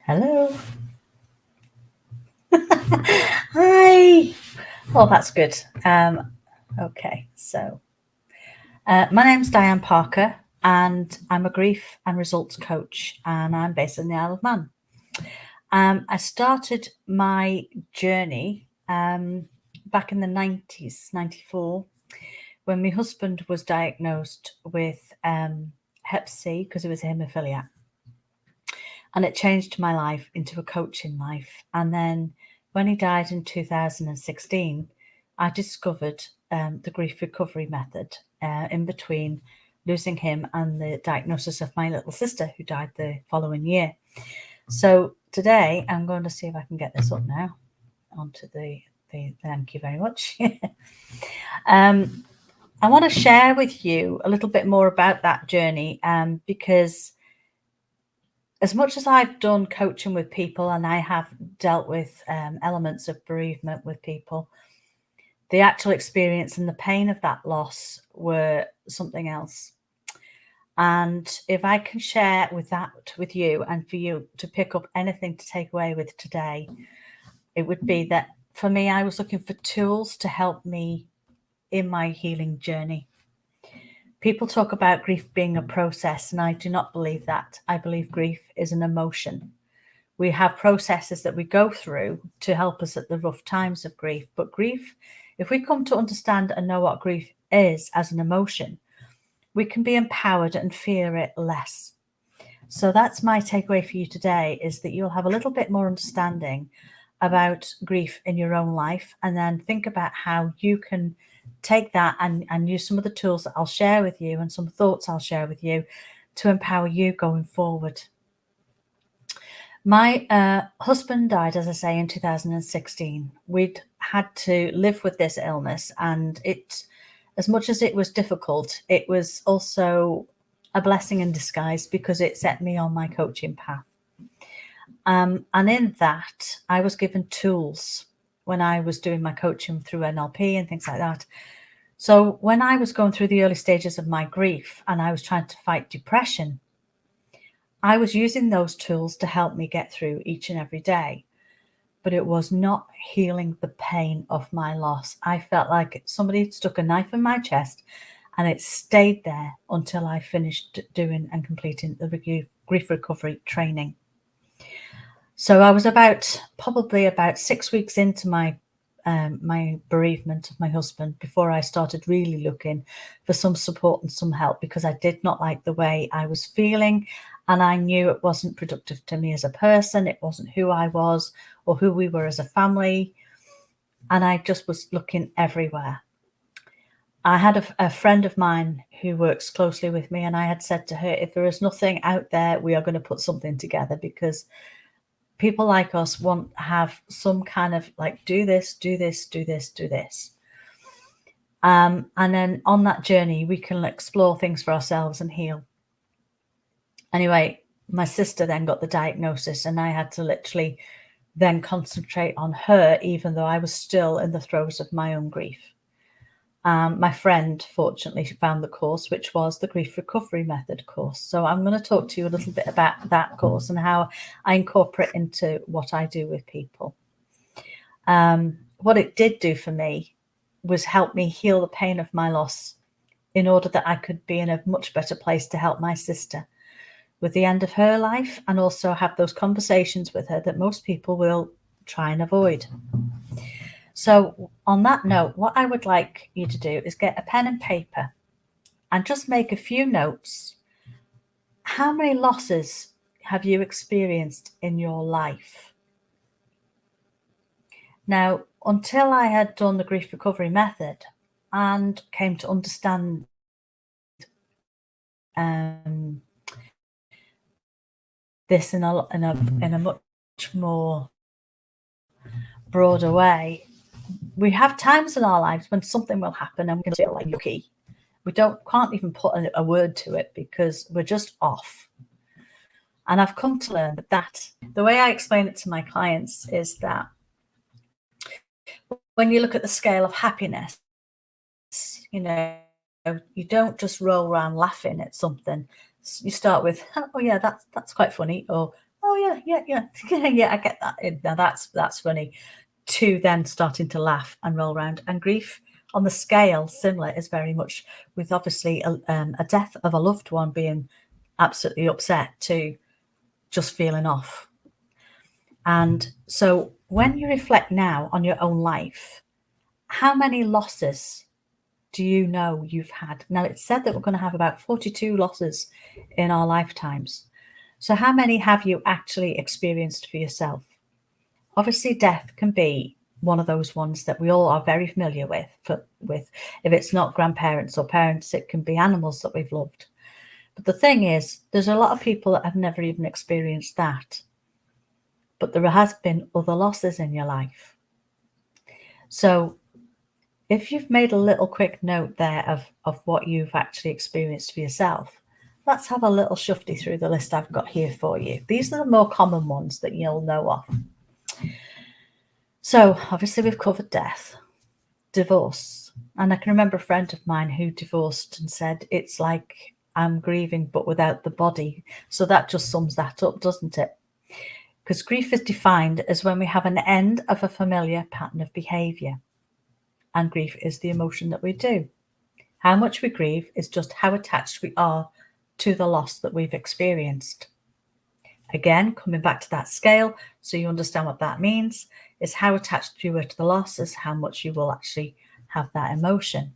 Hello. Hi. Oh, that's good. Okay, so my name's Diane Parker, and I'm a grief and results coach, and I'm based in the Isle of Man. I started my journey back in the 90s, 94, when my husband was diagnosed with Hep C because he was a haemophiliac. And it changed my life into a coaching life. And then when he died in 2016, I discovered the grief recovery method in between losing him and the diagnosis of my little sister who died the following year. So today I'm going to see if I can get this up now onto the thank you very much. I want to share with you a little bit more about that journey because as much as I've done coaching with people and I have dealt with elements of bereavement with people, the actual experience and the pain of that loss were something else. And if I can share with you and for you to pick up anything to take away with today, it would be that for me, I was looking for tools to help me in my healing journey. People talk about grief being a process, and I do not believe that. I believe grief is an emotion. We have processes that we go through to help us at the rough times of grief. But grief, if we come to understand and know what grief is as an emotion, we can be empowered and fear it less. So that's my takeaway for you today, is that you'll have a little bit more understanding about grief in your own life, and then think about how you can take that and use some of the tools that I'll share with you and some thoughts I'll share with you to empower you going forward. My husband died, as I say, in 2016. We'd had to live with this illness, and it, as much as it was difficult, it was also a blessing in disguise because it set me on my coaching path. And in that, I was given tools when I was doing my coaching through NLP and things like that. So when I was going through the early stages of my grief and I was trying to fight depression, I was using those tools to help me get through each and every day. But it was not healing the pain of my loss. I felt like somebody stuck a knife in my chest and it stayed there until I finished doing and completing the grief recovery training. So I was probably about 6 weeks into my bereavement of my husband before I started really looking for some support and some help, because I did not like the way I was feeling, and I knew it wasn't productive to me as a person. It wasn't who I was or who we were as a family, and I just was looking everywhere. I had a friend of mine who works closely with me, and I had said to her, if there is nothing out there, we are going to put something together, because people like us want to have some kind of like, do this, do this, do this, do this. And then on that journey, we can explore things for ourselves and heal. Anyway, my sister then got the diagnosis, and I had to literally then concentrate on her, even though I was still in the throes of my own grief. My friend fortunately found the course, which was the Grief Recovery Method course. So I'm going to talk to you a little bit about that course and how I incorporate into what I do with people. What it did do for me was help me heal the pain of my loss in order that I could be in a much better place to help my sister with the end of her life, and also have those conversations with her that most people will try and avoid. So on that note, what I would like you to do is get a pen and paper and just make a few notes. How many losses have you experienced in your life? Now, until I had done the grief recovery method and came to understand this in a much more broader way, we have times in our lives when something will happen and we can feel like yucky. We can't even put a word to it because we're just off. And I've come to learn that the way I explain it to my clients is that when you look at the scale of happiness, you don't just roll around laughing at something. You start with, oh yeah, that's quite funny, or oh yeah, yeah, I get that. Now that's funny. To then starting to laugh and roll around. And grief on the scale similar is very much with obviously a death of a loved one, being absolutely upset, to just feeling off. And so when you reflect now on your own life, how many losses do you know you've had? Now, it's said that we're going to have about 42 losses in our lifetimes. So how many have you actually experienced for yourself? Obviously, death can be one of those ones that we all are very familiar with. If it's not grandparents or parents, it can be animals that we've loved. But the thing is, there's a lot of people that have never even experienced that. But there has been other losses in your life. So if you've made a little quick note there of what you've actually experienced for yourself, let's have a little shufty through the list I've got here for you. These are the more common ones that you'll know of. So obviously we've covered death, divorce. And I can remember a friend of mine who divorced and said, it's like I'm grieving, but without the body. So that just sums that up, doesn't it? Because grief is defined as when we have an end of a familiar pattern of behavior. And grief is the emotion that we do. How much we grieve is just how attached we are to the loss that we've experienced. Again, coming back to that scale, so you understand what that means, is how attached you are to the loss is how much you will actually have that emotion.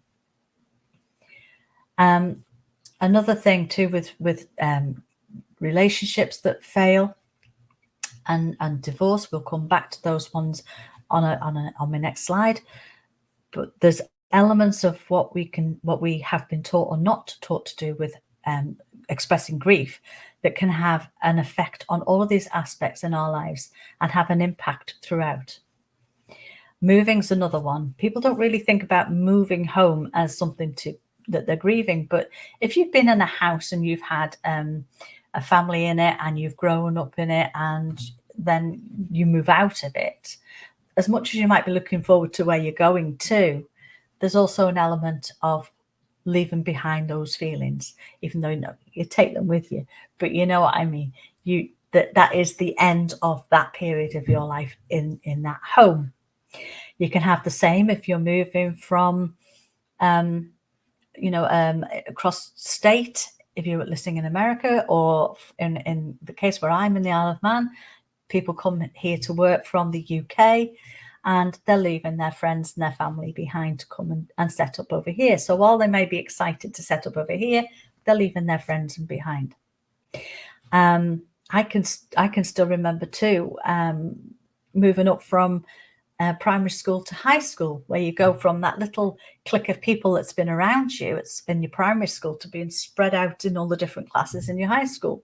Another thing too with relationships that fail and divorce, we'll come back to those ones on my next slide. But there's elements of what we have been taught or not taught to do with expressing grief that can have an effect on all of these aspects in our lives and have an impact throughout. Moving's another one. People don't really think about moving home as something that they're grieving, but if you've been in a house and you've had a family in it and you've grown up in it and then you move out of it, as much as you might be looking forward to where you're going to, there's also an element of leaving behind those feelings, even though you take them with you. But you know what I mean? That is the end of that period of your life in that home. You can have the same if you're moving from, across state, if you're listening in America, or in the case where I'm in the Isle of Man, people come here to work from the UK and they're leaving their friends and their family behind to come and set up over here. So while they may be excited to set up over here, they're leaving their friends behind. I can still remember too, moving up from primary school to high school, where you go from that little clique of people that's been around you, it's in your primary school, to being spread out in all the different classes in your high school.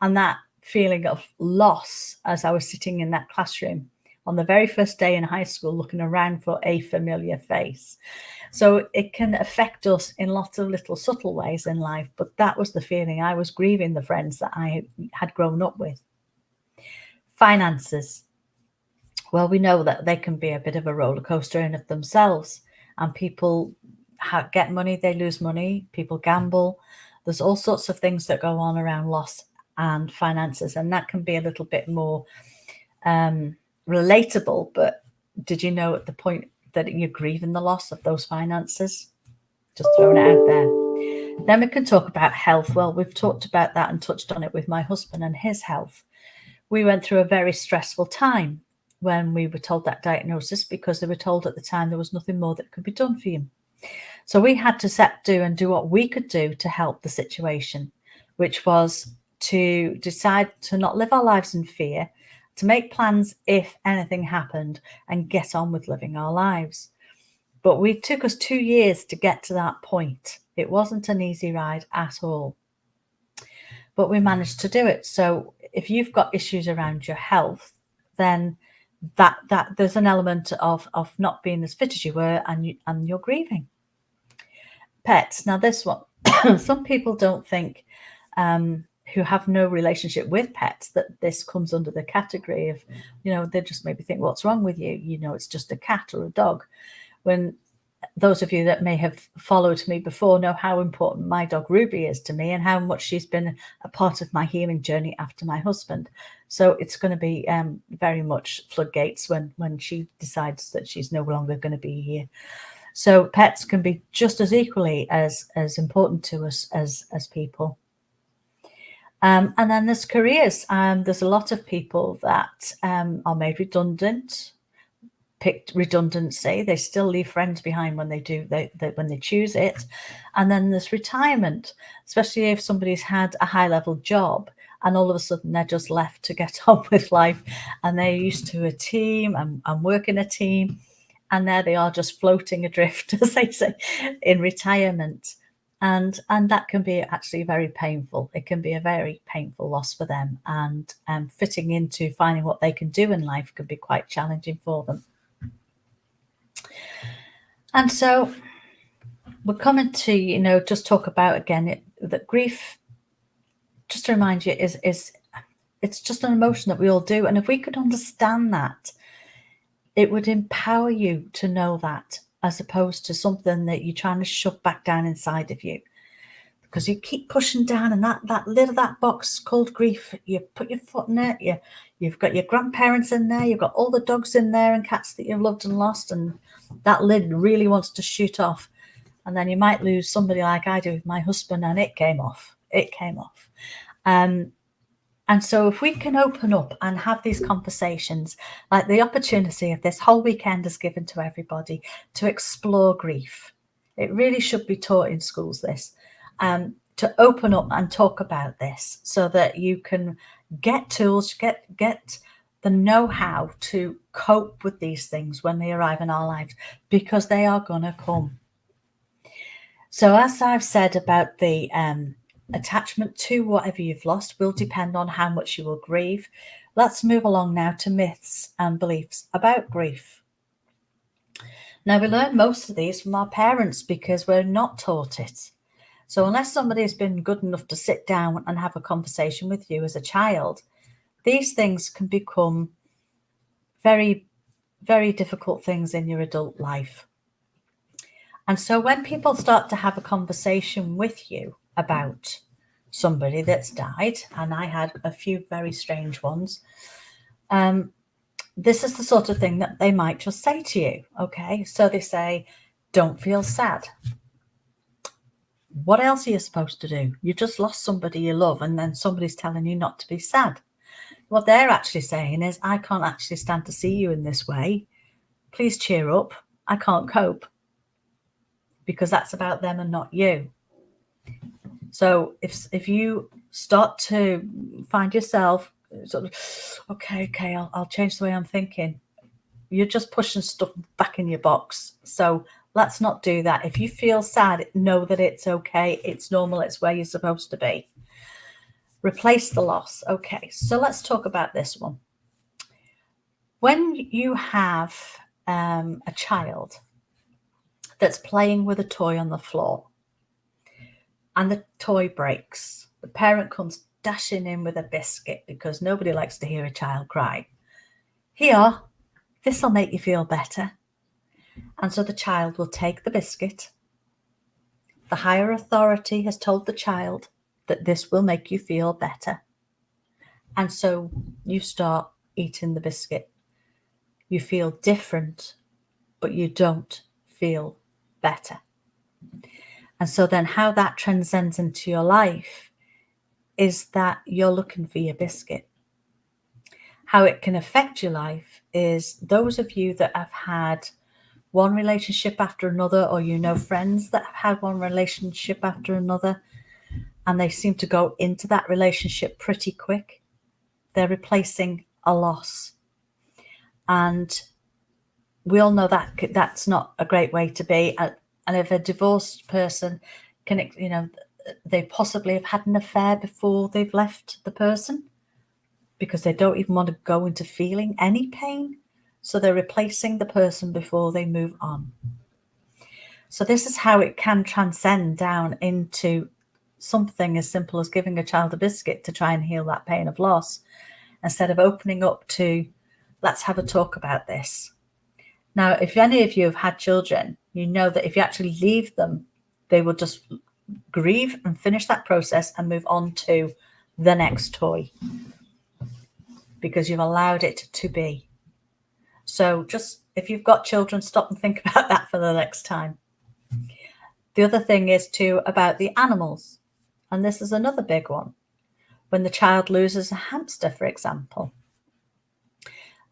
And that feeling of loss as I was sitting in that classroom on the very first day in high school looking around for a familiar face. So it can affect us in lots of little subtle ways in life, but that was the feeling. I was grieving the friends that I had grown up with. Finances. Well, we know that they can be a bit of a roller coaster in of themselves, and people get money, they lose money, people gamble. There's all sorts of things that go on around loss and finances, and that can be a little bit more relatable. But did you know at the point that you're grieving the loss of those finances? Just throwing it out there. Then we can talk about health. Well, we've talked about that and touched on it with my husband and his health. We went through a very stressful time when we were told that diagnosis, because they were told at the time there was nothing more that could be done for you. So we had to do what we could do to help the situation, which was to decide to not live our lives in fear, to make plans if anything happened, and get on with living our lives. But it took us 2 years to get to that point. It wasn't an easy ride at all, but we managed to do it. So if you've got issues around your health, then that there's an element of not being as fit as you were, and you're grieving. Pets. Now this one, some people don't think, who have no relationship with pets, that this comes under the category of, they just maybe think, what's wrong with you? It's just a cat or a dog. When those of you that may have followed me before know how important my dog Ruby is to me, and how much she's been a part of my healing journey after my husband. So it's going to be very much floodgates when she decides that she's no longer going to be here. So pets can be just as equally as important to us as people. And then there's careers. There's a lot of people that are made redundant, picked redundancy. They still leave friends behind when when they choose it. And then there's retirement, especially if somebody's had a high level job and all of a sudden they're just left to get on with life, and they're used to a team and work in a team, and there they are just floating adrift, as they say, in retirement. And that can be actually very painful. It can be a very painful loss for them, and fitting into finding what they can do in life can be quite challenging for them. And so we're coming to, just talk about again that grief, just to remind you, is it's just an emotion that we all do. And if we could understand that, it would empower you to know that, as opposed to something that you're trying to shove back down inside of you. Because you keep pushing down, and that lid of that box called grief, you put your foot in it, you've got your grandparents in there, you've got all the dogs in there and cats that you've loved and lost, and that lid really wants to shoot off. And then you might lose somebody like I do with my husband, and it came off. And so if we can open up and have these conversations, like the opportunity of this whole weekend is given to everybody to explore grief. It really should be taught in schools, this, to open up and talk about this, so that you can get tools, get the know-how to cope with these things when they arrive in our lives, because they are going to come. So as I've said about the attachment to whatever you've lost will depend on how much you will grieve. Let's move along now to myths and beliefs about grief. Now, we learn most of these from our parents because we're not taught it. So unless somebody has been good enough to sit down and have a conversation with you as a child, these things can become very, very difficult things in your adult life. And so when people start to have a conversation with you about somebody that's died, and I had a few very strange ones, this is the sort of thing that they might just say to you. Okay, so they say, don't feel sad. What else are you supposed to do? You just lost somebody you love, and then somebody's telling you not to be sad. What they're actually saying is, I can't actually stand to see you in this way. Please cheer up. I can't cope. Because that's about them and not you. So if you start to find yourself sort of, okay, I'll change the way I'm thinking, you're just pushing stuff back in your box. So let's not do that. If you feel sad, know that it's okay. It's normal. It's where you're supposed to be. Replace the loss. Okay, so let's talk about this one. When you have a child that's playing with a toy on the floor and the toy breaks, the parent comes dashing in with a biscuit because nobody likes to hear a child cry. Here, this will make you feel better. And so the child will take the biscuit. The higher authority has told the child that this will make you feel better. And so you start eating the biscuit. You feel different, but you don't feel better. And so then how that transcends into your life is that you're looking for your biscuit. How it can affect your life is those of you that have had one relationship after another, or you know friends that have had one relationship after another, and they seem to go into that relationship pretty quick. They're replacing a loss. And we all know that that's not a great way to be. And if a divorced person can, they possibly have had an affair before they've left the person because they don't even want to go into feeling any pain. So they're replacing the person before they move on. So this is how it can transcend down into something as simple as giving a child a biscuit to try and heal that pain of loss, instead of opening up to, let's have a talk about this. Now, if any of you have had children, you know that if you actually leave them, they will just grieve and finish that process and move on to the next toy because you've allowed it to be. So just, if you've got children, stop and think about that for the next time. The other thing is too about the animals. And this is another big one. When the child loses a hamster, for example,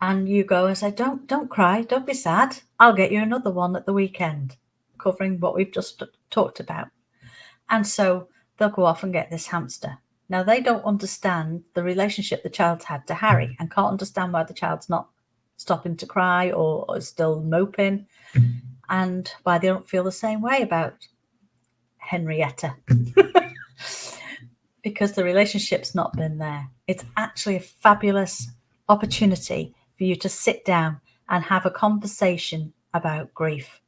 and you go and say, don't cry, don't be sad. I'll get you another one at the weekend, covering what we've just talked about. And so they'll go off and get this hamster. Now, they don't understand the relationship the child's had to Harry and can't understand why the child's not stopping to cry or still moping, and why they don't feel the same way about Henrietta. Because the relationship's not been there. It's actually a fabulous opportunity for you to sit down and have a conversation about grief.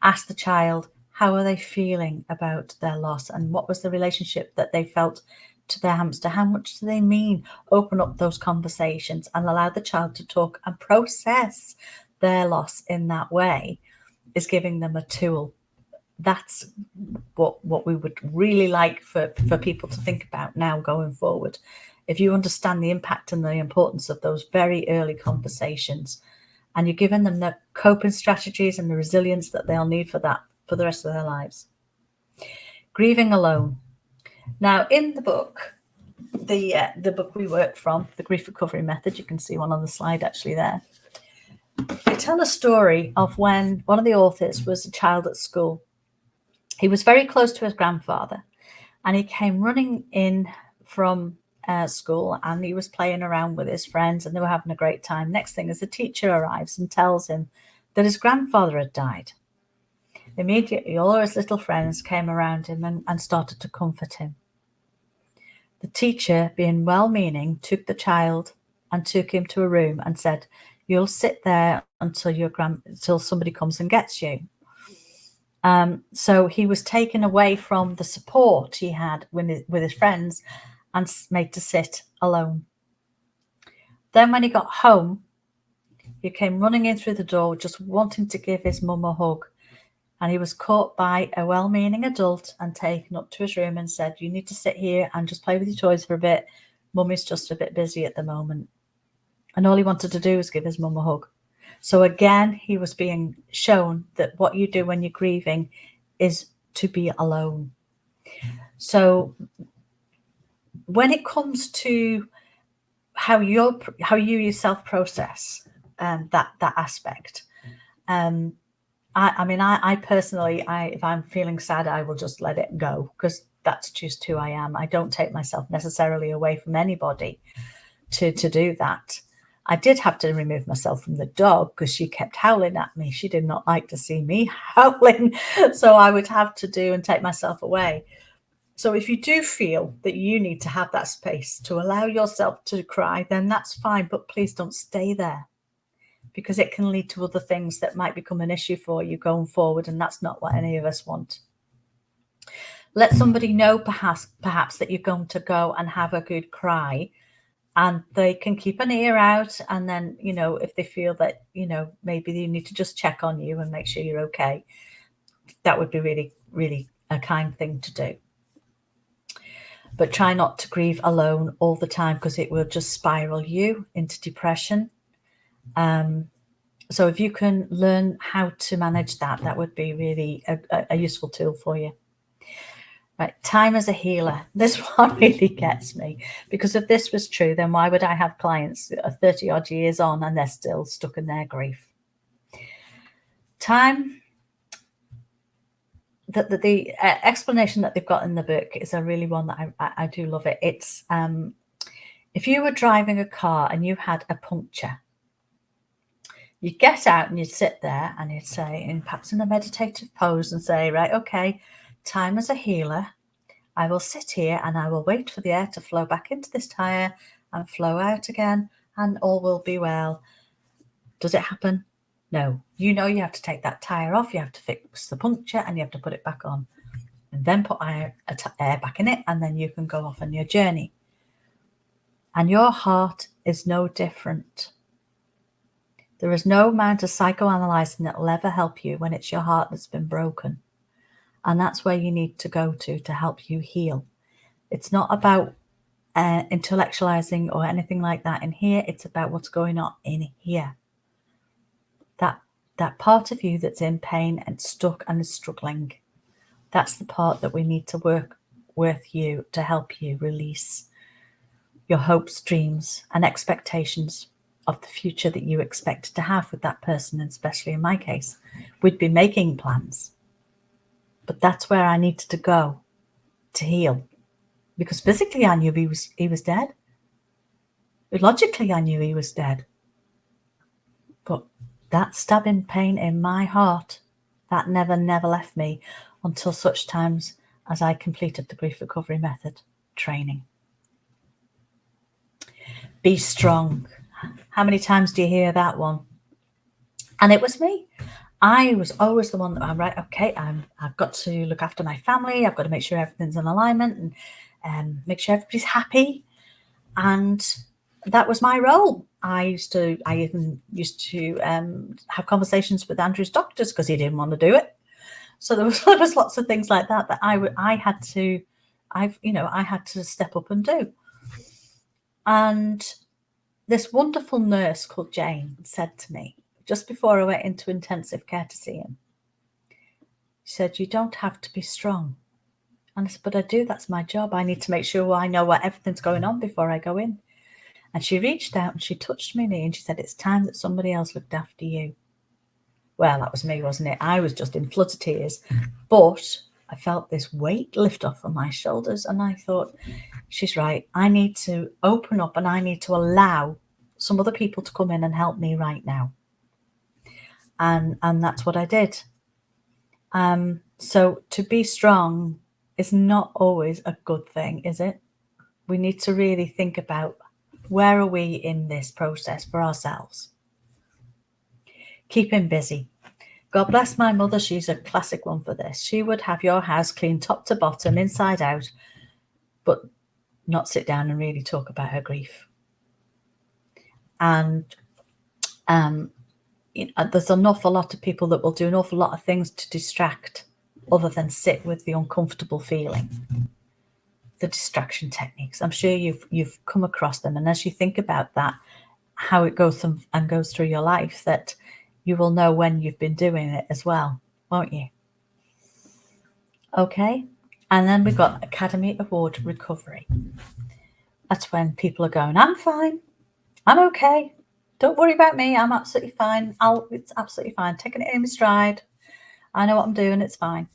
Ask the child, how are they feeling about their loss, and what was the relationship that they felt to their hamster? How much do they mean? Open up those conversations and allow the child to talk and process their loss in that way is giving them a tool. That's what we would really like for people to think about now going forward. If you understand the impact and the importance of those very early conversations, and you're giving them the coping strategies and the resilience that they'll need for that for the rest of their lives. Grieving alone. Now, in the book, the book we work from, the Grief Recovery Method, you can see one on the slide actually there. They tell a story of when one of the authors was a child at school. He was very close to his grandfather, and he came running in from school, and he was playing around with his friends, and they were having a great time. Next thing is the teacher arrives and tells him that his grandfather had died. Immediately, all his little friends came around him and started to comfort him. The teacher, being well-meaning, took the child and took him to a room and said, "You'll sit there until somebody comes and gets you." So he was taken away from the support he had with his friends and made to sit alone. Then when he got home, he came running in through the door, just wanting to give his mum a hug. And he was caught by a well-meaning adult and taken up to his room and said, "You need to sit here and just play with your toys for a bit. Mummy's just a bit busy at the moment." And all he wanted to do was give his mum a hug. So again, he was being shown that what you do when you're grieving is to be alone. So when it comes to how you yourself process that aspect, I personally, if I'm feeling sad, I will just let it go, because that's just who I am. I don't take myself necessarily away from anybody to do that. I did have to remove myself from the dog because she kept howling at me. She did not like to see me howling. So I would have to do and take myself away. So if you do feel that you need to have that space to allow yourself to cry, then that's fine. But please don't stay there. because it can lead to other things that might become an issue for you going forward, and that's not what any of us want. Let somebody know perhaps that you're going to go and have a good cry, and they can keep an ear out. And then, you know, if they feel that, you know, maybe you need to just check on you and make sure you're okay, that would be really, really a kind thing to do. But try not to grieve alone all the time, because it will just spiral you into depression. So if you can learn how to manage that, that would be really a useful tool for you. Right, time as a healer. This one really gets me, because if this was true, then why would I have clients 30 odd years on and they're still stuck in their grief? Time, the explanation that they've got in the book is a really one that I do love it. It's if you were driving a car and you had a puncture, you'd get out and you'd sit there and you'd say, perhaps in a meditative pose, and say, right, okay, time as a healer, I will sit here and I will wait for the air to flow back into this tire and flow out again, and all will be well. Does it happen? No. You know you have to take that tire off, you have to fix the puncture, and you have to put it back on, and then put air back in it, and then you can go off on your journey. And your heart is no different. There is no amount of psychoanalyzing that will ever help you when it's your heart that's been broken. And that's where you need to go to help you heal. It's not about intellectualizing or anything like that in here. It's about what's going on in here. That part of you that's in pain and stuck and is struggling, that's the part that we need to work with you to help you release your hopes, dreams, and expectations of the future that you expect to have with that person. And especially in my case, we'd be making plans. But that's where I needed to go to heal, because physically I knew he was dead. Logically I knew he was dead. But that stabbing pain in my heart, that never left me until such times as I completed the grief recovery method training. Be strong. How many times do you hear that one? And it was me. I was always the one that I'm right. Okay, I've got to look after my family. I've got to make sure everything's in alignment and make sure everybody's happy. And that was my role. I even used to have conversations with Andrew's doctors because he didn't want to do it. So there was lots of things like that I had to step up and do. And this wonderful nurse called Jane said to me, just before I went into intensive care to see him, she said, you don't have to be strong. And I said, but I do. That's my job. I need to make sure I know what everything's going on before I go in. And she reached out and she touched my knee and she said, it's time that somebody else looked after you. Well, that was me, wasn't it? I was just in floods of tears. But I felt this weight lift off of my shoulders. And I thought, she's right. I need to open up and I need to allow some other people to come in and help me right now. And that's what I did. So to be strong is not always a good thing, is it? We need to really think about, where are we in this process for ourselves? Keep him busy. God bless my mother. She's a classic one for this. She would have your house clean top to bottom, inside out, but not sit down and really talk about her grief. And there's an awful lot of people that will do an awful lot of things to distract other than sit with the uncomfortable feeling. The distraction techniques. I'm sure you've come across them. And as you think about that, how it goes through your life, that you will know when you've been doing it as well, won't you? Okay. And then we've got Academy Award recovery. That's when people are going, I'm fine. I'm okay. Don't worry about me. I'm absolutely fine. It's absolutely fine. Taking it in my stride. I know what I'm doing. It's fine.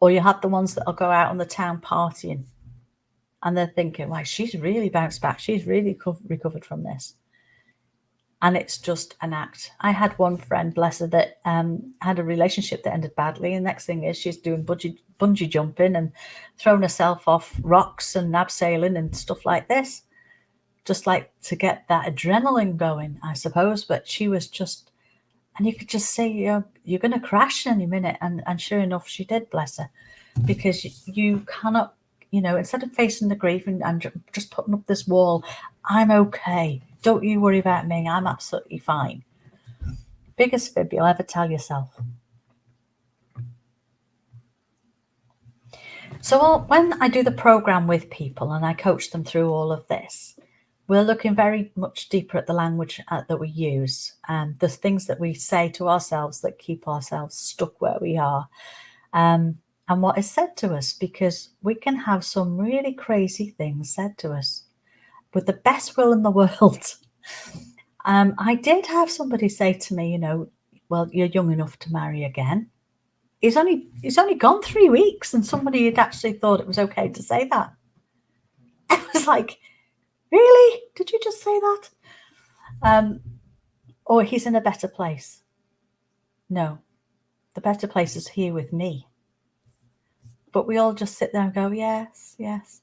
Or you have the ones that will go out on the town partying and they're thinking, wow, she's really bounced back. She's really recovered from this. And it's just an act. I had one friend, bless her, that had a relationship that ended badly. And the next thing is she's doing bungee jumping and throwing herself off rocks and abseiling and stuff like this. just like to get that adrenaline going, I suppose. But she was just, and you could just see you're going to crash any minute. And sure enough, she did, bless her, because you cannot, instead of facing the grief and just putting up this wall, I'm okay. Don't you worry about me. I'm absolutely fine. Biggest fib you'll ever tell yourself. So when I do the program with people and I coach them through all of this, we're looking very much deeper at the language that we use and the things that we say to ourselves that keep ourselves stuck where we are, and what is said to us, because we can have some really crazy things said to us with the best will in the world. I did have somebody say to me, well, you're young enough to marry again. He's only gone 3 weeks, and somebody had actually thought it was okay to say that. I was like, really? Did you just say that? Or he's in a better place. No, the better place is here with me. But we all just sit there and go, yes, yes.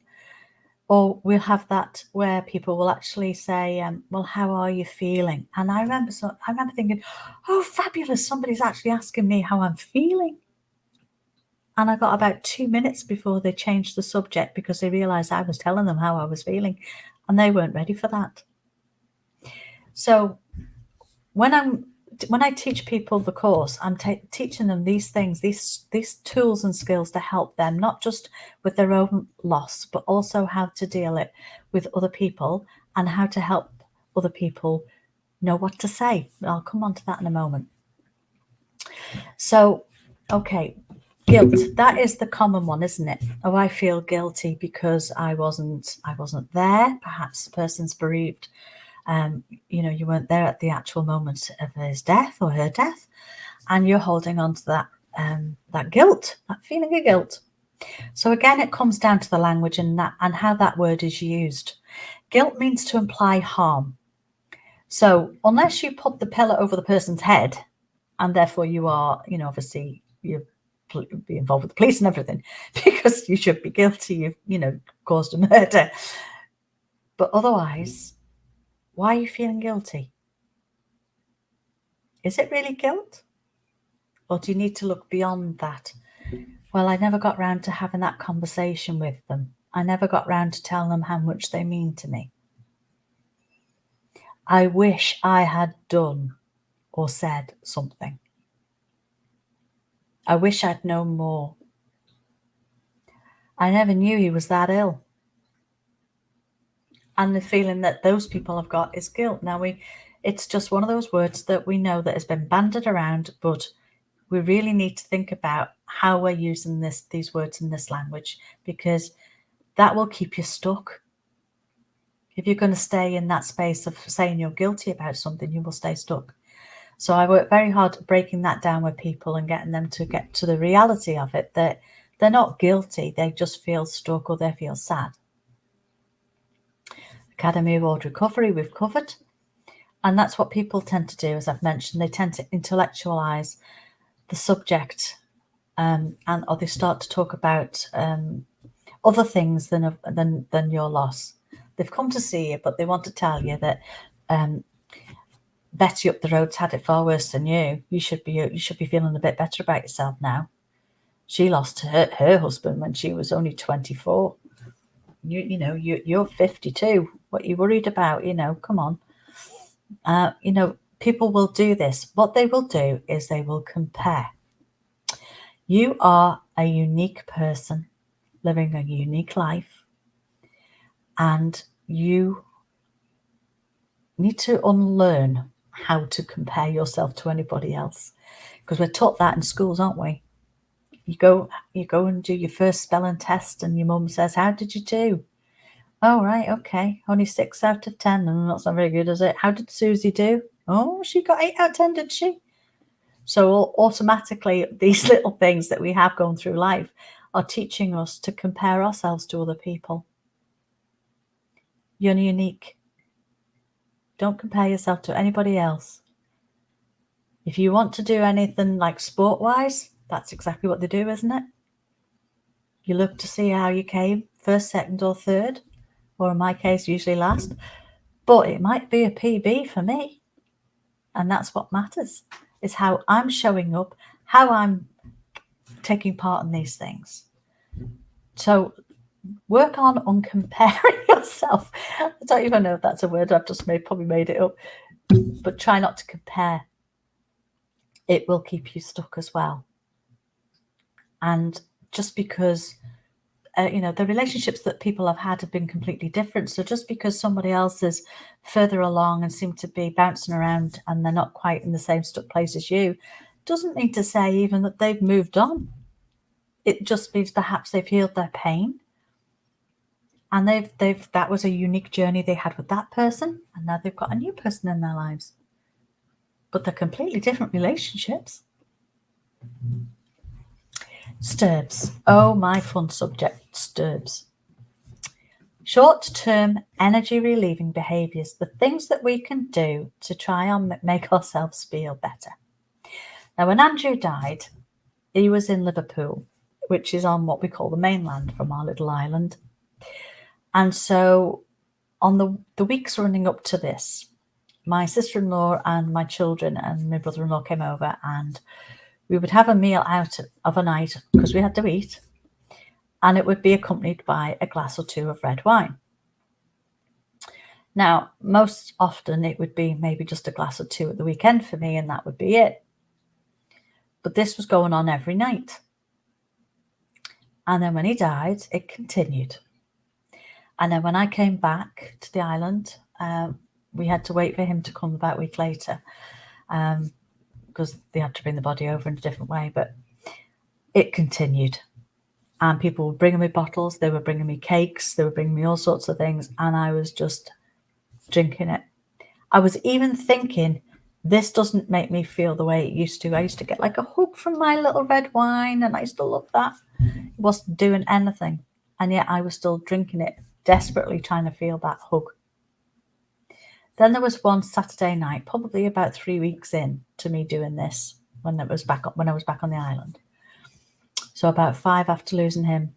Or we'll have that where people will actually say, well, how are you feeling? And I remember thinking, oh, fabulous. Somebody's actually asking me how I'm feeling. And I got about 2 minutes before they changed the subject because they realized I was telling them how I was feeling, and they weren't ready for that. So when I teach people the course, I'm teaching them these things, these tools and skills to help them, not just with their own loss, but also how to deal it with other people and how to help other people know what to say. I'll come on to that in a moment. So, okay, guilt. That is the common one, isn't it? Oh, I feel guilty because I wasn't there. Perhaps the person's bereaved. You weren't there at the actual moment of his death or her death, and you're holding on to that guilt, that feeling of guilt. So again, it comes down to the language and how that word is used. Guilt means to imply harm. So unless you put the pillow over the person's head, and therefore you are, obviously you're be involved with the police and everything, because you should be guilty. You've caused a murder. But otherwise, why are you feeling guilty? Is it really guilt? Or do you need to look beyond that? Well, I never got round to having that conversation with them. I never got round to telling them how much they mean to me. I wish I had done or said something. I wish I'd known more. I never knew he was that ill. And the feeling that those people have got is guilt. Now, it's just one of those words that we know that has been bandied around, but we really need to think about how we're using these words in this language, because that will keep you stuck. If you're going to stay in that space of saying you're guilty about something, you will stay stuck. So I work very hard at breaking that down with people and getting them to get to the reality of it, that they're not guilty, they just feel stuck or they feel sad. Academy Award recovery, we've covered. And that's what people tend to do, as I've mentioned. They tend to intellectualize the subject, or they start to talk about other things than your loss. They've come to see you, but they want to tell you that Betty up the road's had it far worse than you. You should be feeling a bit better about yourself now. She lost her husband when she was only 24. You're 52. What are you worried about? Come on. People will do this. What they will do is they will compare. You are a unique person living a unique life, and you need to unlearn how to compare yourself to anybody else, because we're taught that in schools, aren't we? You go and do your first spelling test, and your mum says, "How did you do?" Oh, right, okay, only 6 out of 10, and that's not very good, is it? How did Susie do? Oh, she got 8 out of 10, did she? So automatically, these little things that we have gone through life are teaching us to compare ourselves to other people. You're unique. Don't compare yourself to anybody else. If you want to do anything like sport-wise, that's exactly what they do, isn't it? You look to see how you came, first, second, or third, or in my case, usually last. but it might be a PB for me. And that's what matters, is how I'm showing up, how I'm taking part in these things. So work on uncomparing yourself. I don't even know if that's a word. I've just probably made it up. But try not to compare. It will keep you stuck as well. And just because, the relationships that people have been completely different. So just because somebody else is further along and seem to be bouncing around and they're not quite in the same stuck place as you, doesn't mean to say even that they've moved on. It just means perhaps they've healed their pain. And that was a unique journey they had with that person. And now they've got a new person in their lives. But they're completely different relationships. STIRBs. Oh, my fun subject, STIRBs. Short-term energy relieving behaviours, the things that we can do to try and make ourselves feel better. Now, when Andrew died, he was in Liverpool, which is on what we call the mainland from our little island. And so on the weeks running up to this, my sister-in-law and my children and my brother-in-law came over, and we would have a meal out of a night because we had to eat, and it would be accompanied by a glass or two of red wine. Now, most often it would be maybe just a glass or two at the weekend for me, and that would be it. But this was going on every night. And then when he died, it continued. And then when I came back to the island, we had to wait for him to come about a week later because they had to bring the body over in a different way. But it continued. And people were bringing me bottles. They were bringing me cakes. They were bringing me all sorts of things. And I was just drinking it. I was even thinking, this doesn't make me feel the way it used to. I used to get like a hug from my little red wine, and I used to love that. It wasn't doing anything. And yet I was still drinking it, desperately trying to feel that hug. Then there was one Saturday night, probably about 3 weeks in to me doing this when I was back on the island. So about 5 after losing him,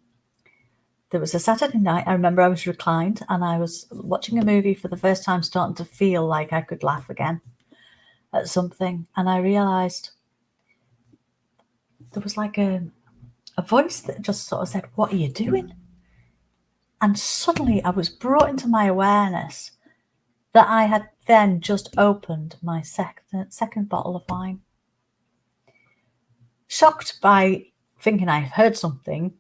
there was a Saturday night. I remember I was reclined and I was watching a movie for the first time, starting to feel like I could laugh again at something. And I realised there was like a voice that just sort of said, "What are you doing?" And suddenly I was brought into my awareness that I had then just opened my second bottle of wine. Shocked by thinking I heard something,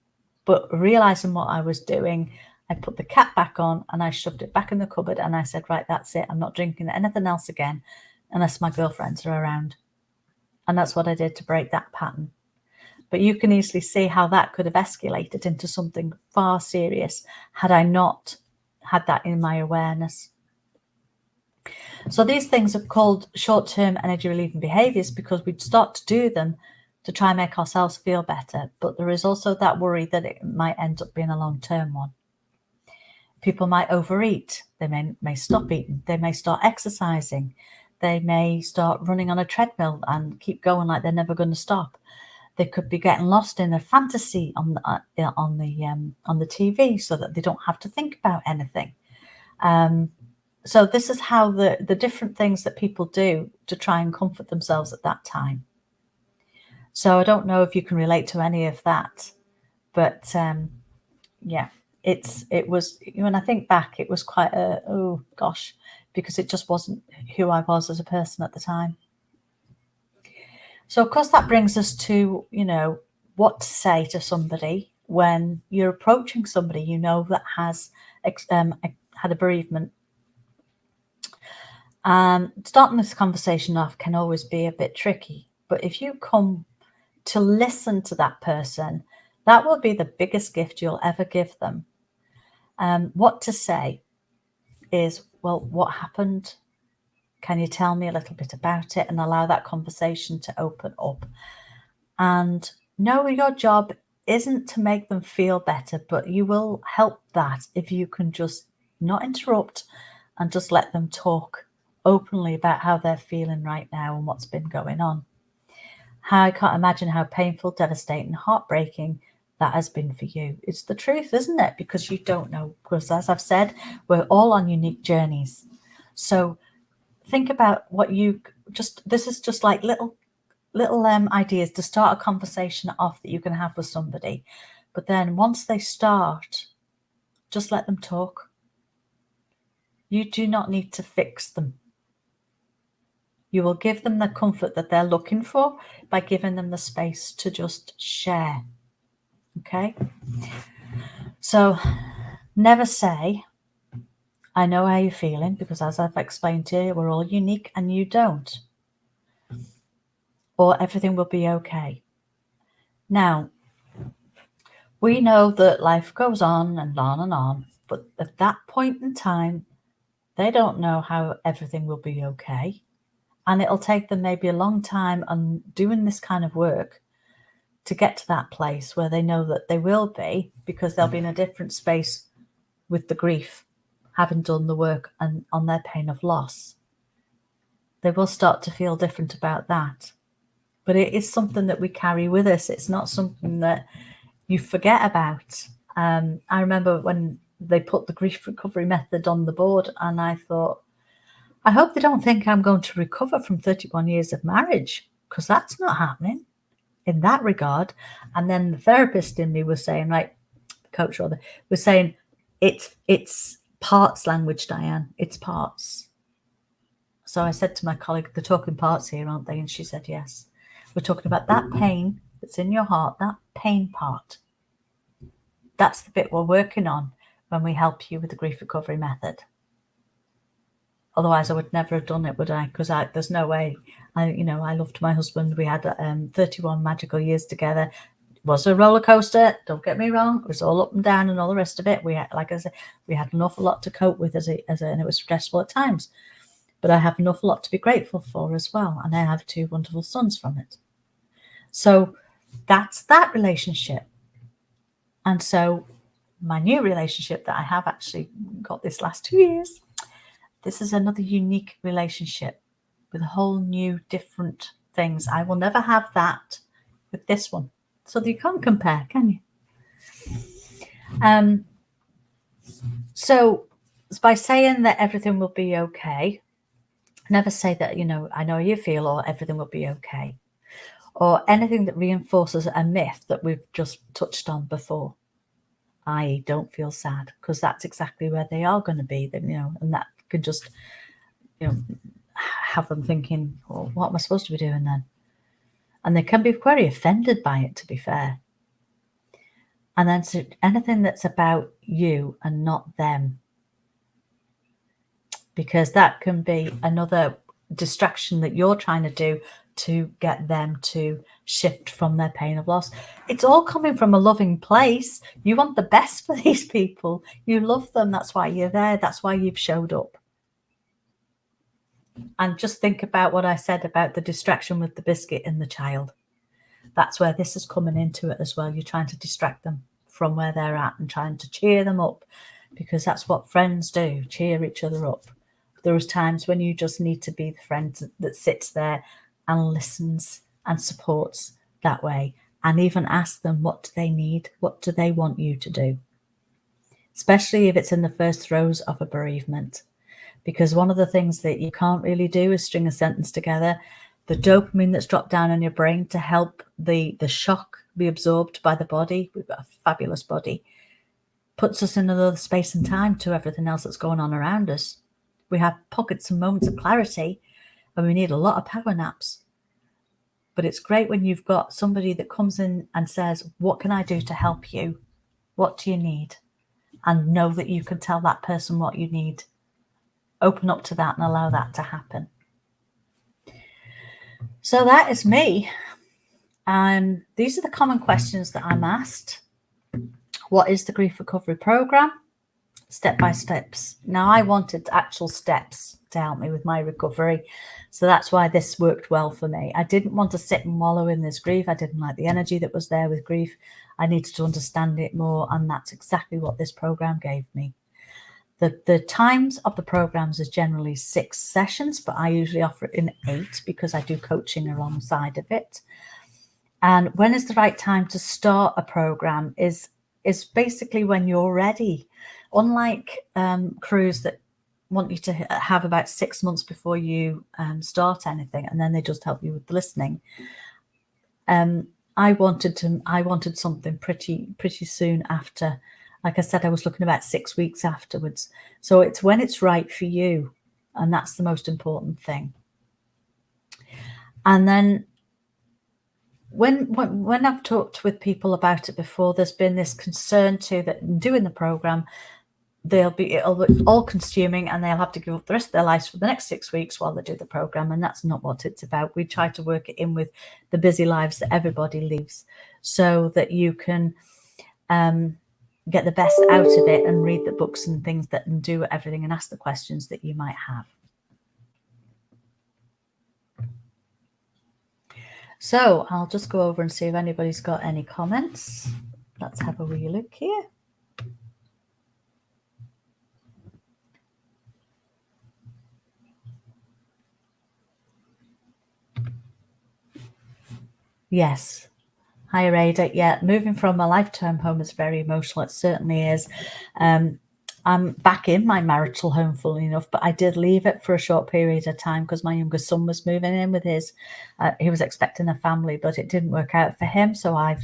but realising what I was doing, I put the cap back on and I shoved it back in the cupboard and I said, right, that's it. I'm not drinking anything else again unless my girlfriends are around. And that's what I did to break that pattern. But you can easily see how that could have escalated into something far serious had I not had that in my awareness. So these things are called short-term energy relieving behaviours because we'd start to do them to try and make ourselves feel better. But there is also that worry that it might end up being a long-term one. People might overeat. They may stop eating. They may start exercising. They may start running on a treadmill and keep going like they're never going to stop. They could be getting lost in a fantasy on the TV so that they don't have to think about anything. So this is how the different things that people do to try and comfort themselves at that time. So I don't know if you can relate to any of that, but yeah, it was, when I think back, it was quite oh gosh, because it just wasn't who I was as a person at the time. So of course that brings us to, what to say to somebody when you're approaching somebody that has had a bereavement. Starting this conversation off can always be a bit tricky, but if you come to listen to that person, that will be the biggest gift you'll ever give them. What to say is, well, what happened? Can you tell me a little bit about it? And allow that conversation to open up. And know your job isn't to make them feel better, but you will help that if you can just not interrupt and just let them talk openly about how they're feeling right now and what's been going on. I can't imagine how painful, devastating, heartbreaking that has been for you. It's the truth, isn't it? Because you don't know. Because as I've said, we're all on unique journeys. So think about what this is just like little ideas to start a conversation off that you can have with somebody. But then once they start, just let them talk. You do not need to fix them. You will give them the comfort that they're looking for by giving them the space to just share. Okay? So never say, I know how you're feeling, because as I've explained to you, we're all unique and you don't. Or everything will be okay. Now, we know that life goes on and on and on, but at that point in time, they don't know how everything will be okay. And it'll take them maybe a long time on doing this kind of work to get to that place where they know that they will be, because they'll be in a different space with the grief, having done the work and on their pain of loss. They will start to feel different about that. But it is something that we carry with us. It's not something that you forget about. I remember when they put the grief recovery method on the board, and I thought, I hope they don't think I'm going to recover from 31 years of marriage, because that's not happening in that regard. And then the therapist in me was saying, right, the coach rather, was saying, it's parts language, Diane, it's parts. So I said to my colleague, they're talking parts here, aren't they? And she said, yes. We're talking about that pain that's in your heart, that pain part. That's the bit we're working on when we help you with the grief recovery method. Otherwise, I would never have done it, would I? Because there's no way. I loved my husband. We had 31 magical years together. It was a roller coaster. Don't get me wrong. It was all up and down and all the rest of it. We had, like I said, we had an awful lot to cope with and it was stressful at times. But I have an awful lot to be grateful for as well. And I have 2 wonderful sons from it. So that's that relationship. And so my new relationship that I have actually got this last 2 years, this is another unique relationship with a whole new different things. I will never have that with this one. So you can't compare, can you? So by saying that everything will be okay, never say that, I know how you feel, or everything will be okay, or anything that reinforces a myth that we've just touched on before. I don't feel sad, because that's exactly where they are going to be, and that could just, have them thinking, well, what am I supposed to be doing then? And they can be very offended by it, to be fair. And then so anything that's about you and not them, because that can be another distraction that you're trying to do to get them to shift from their pain of loss. It's all coming from a loving place. You want the best for these people. You love them. That's why you're there. That's why you've showed up. And just think about what I said about the distraction with the biscuit and the child. That's where this is coming into it as well. You're trying to distract them from where they're at and trying to cheer them up, because that's what friends do, cheer each other up. There is times when you just need to be the friend that sits there and listens and supports that way, and even ask them, what do they need? What do they want you to do? Especially if it's in the first throes of a bereavement. Because one of the things that you can't really do is string a sentence together. The dopamine that's dropped down in your brain to help the shock be absorbed by the body, we've got a fabulous body, puts us in another space and time to everything else that's going on around us. We have pockets and moments of clarity, and we need a lot of power naps. But it's great when you've got somebody that comes in and says, what can I do to help you? What do you need? And know that you can tell that person what you need. Open up to that and allow that to happen. So that is me. These are the common questions that I'm asked. What is the grief recovery program? Step by steps. Now, I wanted actual steps to help me with my recovery. So that's why this worked well for me. I didn't want to sit and wallow in this grief. I didn't like the energy that was there with grief. I needed to understand it more. And that's exactly what this program gave me. The times of the programs is generally 6 sessions, but I usually offer it in 8 because I do coaching alongside of it. And when is the right time to start a program is basically when you're ready. Unlike crews that want you to have about 6 months before you start anything, and then they just help you with the listening. I wanted something pretty soon after. Like I said, I was looking about 6 weeks afterwards. So it's when it's right for you, and that's the most important thing. And then when I've talked with people about it before, there's been this concern too that in doing the program, it'll be all consuming, and they'll have to give up the rest of their lives for the next 6 weeks while they do the program. And that's not what it's about. We try to work it in with the busy lives that everybody lives, so that you can get the best out of it and read the books and things that and do everything and ask the questions that you might have. So I'll just go over and see if anybody's got any comments. Let's have a wee look here. Yes. Hi, Ada. Yeah, moving from a lifetime home is very emotional. It certainly is. I'm back in my marital home, funnily enough, but I did leave it for a short period of time because my youngest son was moving in with his. He was expecting a family, but it didn't work out for him. So I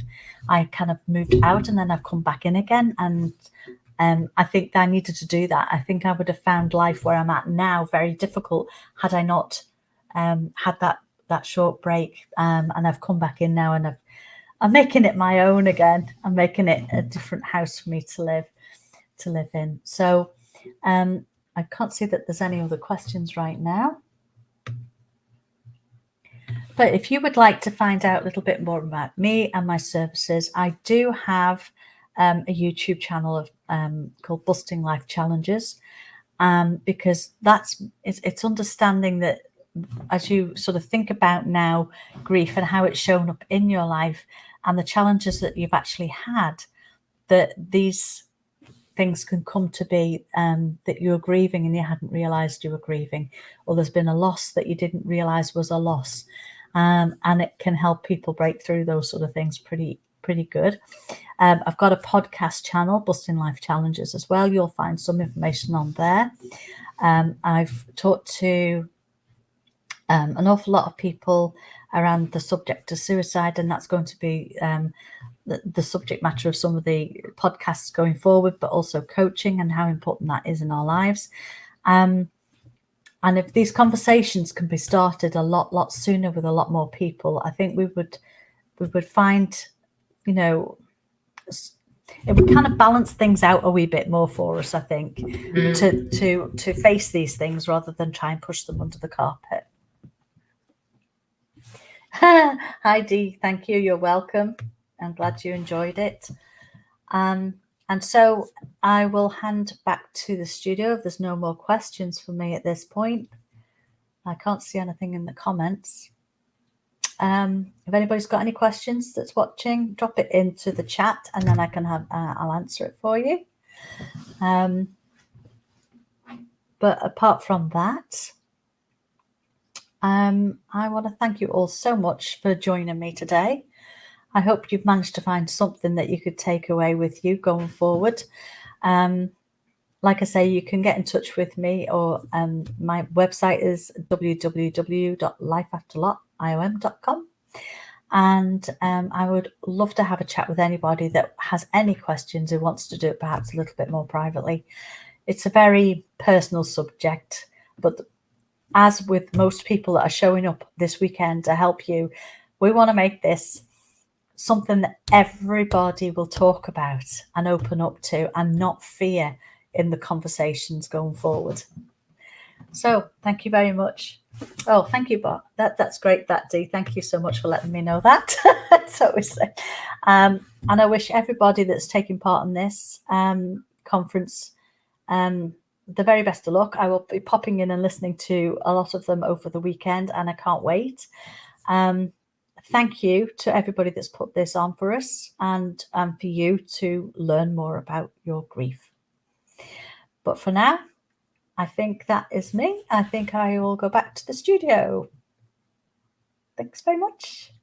kind of moved out, and then I've come back in again. And I think I needed to do that. I think I would have found life where I'm at now very difficult had I not had that short break. And I've come back in now, and I'm making it my own again. I'm making it a different house for me to live in. So I can't see that there's any other questions right now. But if you would like to find out a little bit more about me and my services, I do have a YouTube channel called Busting Life Challenges, because it's understanding that as you sort of think about now grief and how it's shown up in your life and the challenges that you've actually had, that these things can come to be, that you were grieving and you hadn't realized you were grieving, or there's been a loss that you didn't realize was a loss, and it can help people break through those sort of things pretty good. I've got a podcast channel, Busting Life Challenges, as well. You'll find some information on there. I've talked to an awful lot of people around the subject of suicide, and that's going to be the subject matter of some of the podcasts going forward, but also coaching and how important that is in our lives. And if these conversations can be started a lot sooner with a lot more people, I think we would find, you know, it would kind of balance things out a wee bit more for us, I think, to face these things rather than try and push them under the carpet. Hi Dee, thank you. You're welcome. I'm glad you enjoyed it. And so I will hand back to the studio if there's no more questions for me at this point. I can't see anything in the comments. If anybody's got any questions that's watching, drop it into the chat, and then I can I'll answer it for you. But apart from that, I want to thank you all so much for joining me today. I hope you've managed to find something that you could take away with you going forward. Like I say, you can get in touch with me, or my website is www.lifeafterlotiom.com. And I would love to have a chat with anybody that has any questions, who wants to do it perhaps a little bit more privately. It's a very personal subject, but as with most people that are showing up this weekend to help you, we want to make this something that everybody will talk about and open up to, and not fear in the conversations going forward. So thank you very much. Oh, thank you, Bob. That's great, that Dee. Thank you so much for letting me know that. So and I wish everybody that's taking part in this conference the very best of luck. I will be popping in and listening to a lot of them over the weekend, and I can't wait. Thank you to everybody that's put this on for us, and for you to learn more about your grief. But for now, I think that is me. I think I will go back to the studio. Thanks very much.